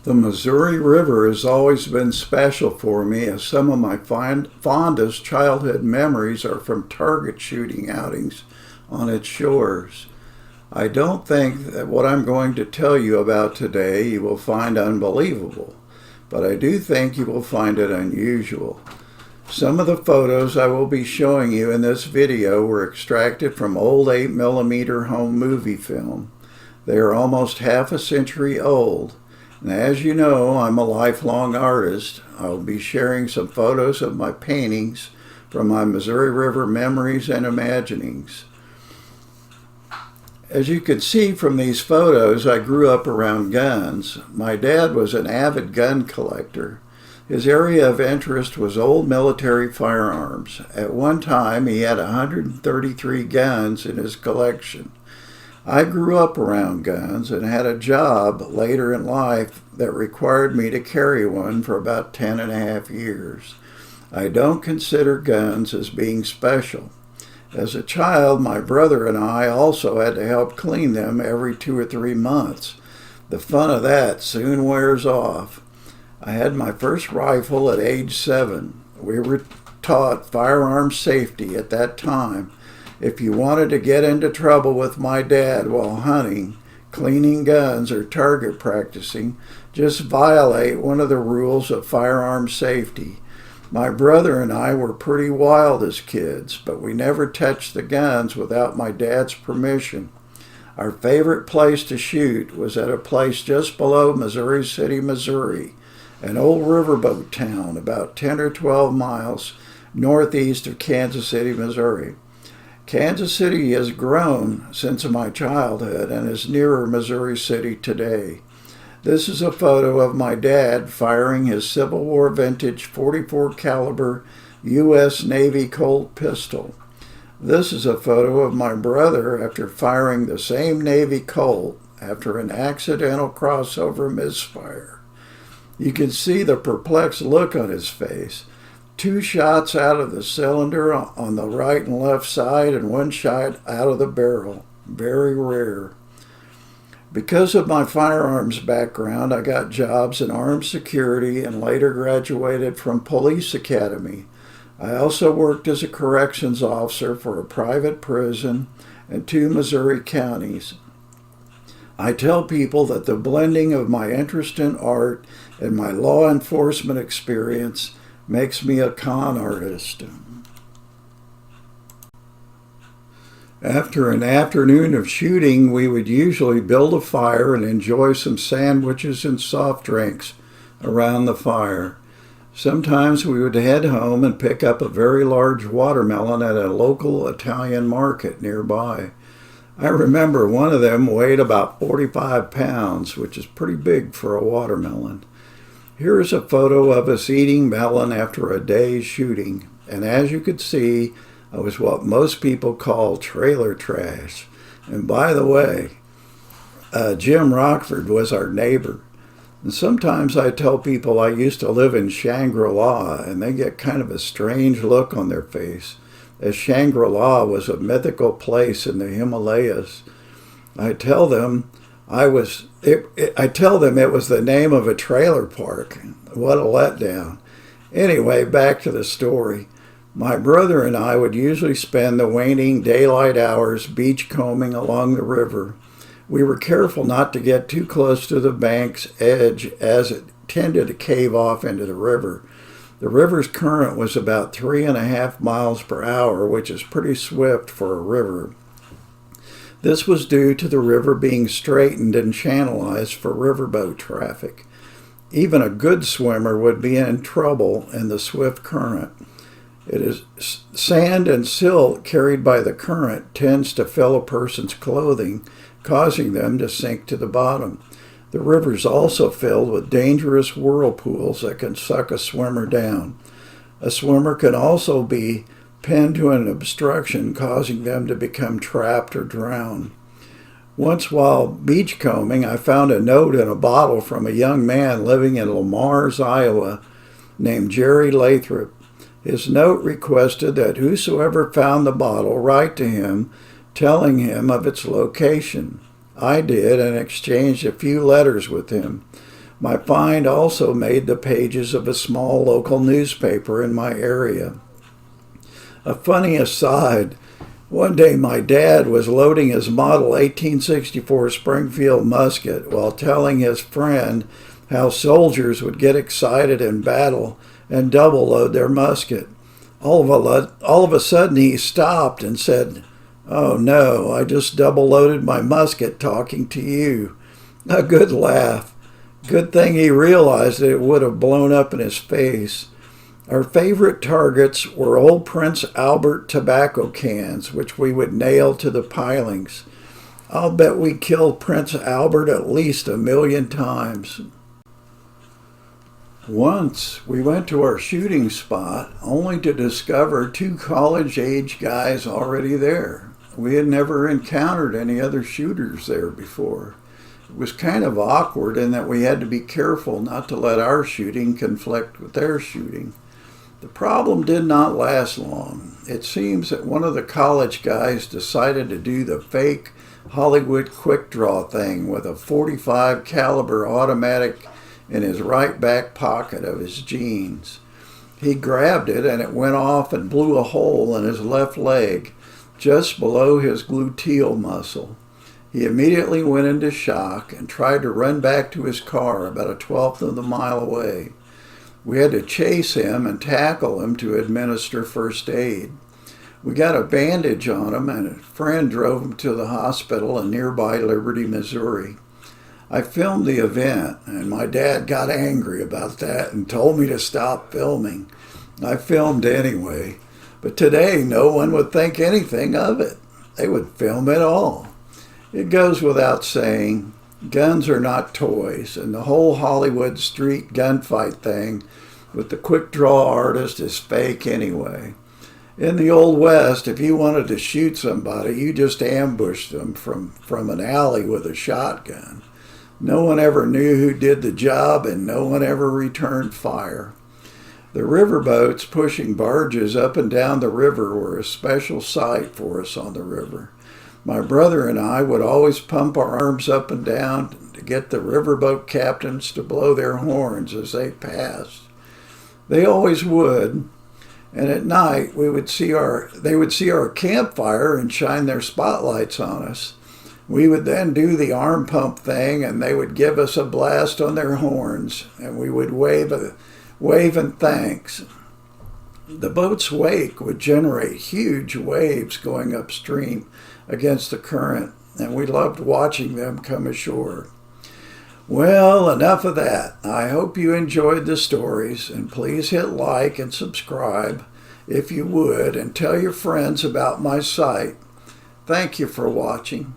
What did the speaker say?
The Missouri River has always been special for me, as some of my fondest childhood memories are from target shooting outings on its shores. I don't think that what I'm going to tell you about today you will find unbelievable, but I do think you will find it unusual. Some of the photos I will be showing you in this video were extracted from old 8mm home movie film. They are almost half a century old. And as you know, I'm a lifelong artist. I'll be sharing some photos of my paintings from my Missouri River memories and imaginings. As you can see from these photos, I grew up around guns. My dad was an avid gun collector. His area of interest was old military firearms. At one time, he had 133 guns in his collection. I grew up around guns and had a job later in life that required me to carry one for about 10 and a half years. I don't consider guns as being special. As a child, my brother and I also had to help clean them every 2 or 3 months. The fun of that soon wears off. I had my first rifle at age 7. We were taught firearm safety at that time. If you wanted to get into trouble with my dad while hunting, cleaning guns, or target practicing, just violate one of the rules of firearm safety. My brother and I were pretty wild as kids, but we never touched the guns without my dad's permission. Our favorite place to shoot was at a place just below Missouri City, Missouri, an old riverboat town about 10 or 12 miles northeast of Kansas City, Missouri. Kansas City has grown since my childhood and is nearer Missouri City today. This is a photo of my dad firing his Civil War vintage .44 caliber U.S. Navy Colt pistol. This is a photo of my brother after firing the same Navy Colt after an accidental crossover misfire. You can see the perplexed look on his face. 2 shots out of the cylinder on the right and left side and 1 shot out of the barrel. Very rare. Because of my firearms background, I got jobs in armed security and later graduated from police academy. I also worked as a corrections officer for a private prison in 2 Missouri counties. I tell people that the blending of my interest in art and my law enforcement experience makes me a con artist. After an afternoon of shooting, we would usually build a fire and enjoy some sandwiches and soft drinks around the fire. Sometimes we would head home and pick up a very large watermelon at a local Italian market nearby. I remember one of them weighed about 45 pounds, which is pretty big for a watermelon. Here is a photo of us eating melon after a day's shooting, and as you could see, I was what most people call trailer trash. And by the way, Jim Rockford was our neighbor. And sometimes I tell people I used to live in Shangri-La, and they get kind of a strange look on their face, as Shangri-La was a mythical place in the Himalayas. I tell them it was the name of a trailer park. What a letdown. Anyway, back to the story. My brother and I would usually spend the waning daylight hours beachcombing along the river. We were careful not to get too close to the bank's edge as it tended to cave off into the river. The river's current was about 3.5 miles per hour, which is pretty swift for a river. This was due to the river being straightened and channelized for riverboat traffic. Even a good swimmer would be in trouble in the swift current. It is sand and silt carried by the current tends to fill a person's clothing, causing them to sink to the bottom. The river is also filled with dangerous whirlpools that can suck a swimmer down. A swimmer can also be pinned to an obstruction, causing them to become trapped or drown. Once while beachcombing, I found a note in a bottle from a young man living in Lamars, Iowa, named Jerry Lathrop. His note requested that whosoever found the bottle write to him, telling him of its location. I did and exchanged a few letters with him. My find also made the pages of a small local newspaper in my area. A funny aside, one day my dad was loading his model 1864 Springfield musket while telling his friend how soldiers would get excited in battle and double load their musket. All of a sudden he stopped and said, "Oh no, I just double loaded my musket talking to you." A good laugh. Good thing he realized that it would have blown up in his face. Our favorite targets were old Prince Albert tobacco cans, which we would nail to the pilings. I'll bet we killed Prince Albert at least 1,000,000 times. Once we went to our shooting spot only to discover 2 college-age guys already there. We had never encountered any other shooters there before. It was kind of awkward in that we had to be careful not to let our shooting conflict with their shooting. The problem did not last long. It seems that one of the college guys decided to do the fake Hollywood quick draw thing with a .45 caliber automatic in his right back pocket of his jeans. He grabbed it and it went off and blew a hole in his left leg, just below his gluteal muscle. He immediately went into shock and tried to run back to his car about 1/12 of a mile away. We had to chase him and tackle him to administer first aid. We got a bandage on him and a friend drove him to the hospital in nearby Liberty, Missouri. I filmed the event, and my dad got angry about that and told me to stop filming. I filmed anyway, but today no one would think anything of it. They would film it all. It goes without saying, guns are not toys, and the whole Hollywood street gunfight thing with the quick draw artist is fake anyway. In the Old West, if you wanted to shoot somebody, you just ambushed them from an alley with a shotgun. No one ever knew who did the job, and no one ever returned fire. The riverboats pushing barges up and down the river were a special sight for us on the river. My brother and I would always pump our arms up and down to get the riverboat captains to blow their horns as they passed. They always would, and at night they would see our campfire and shine their spotlights on us. We would then do the arm pump thing, and they would give us a blast on their horns, and we would wave in thanks. The boat's wake would generate huge waves going upstream against the current, and we loved watching them come ashore. Well, enough of that. I hope you enjoyed the stories, and please hit like and subscribe if you would, and tell your friends about my site. Thank you for watching.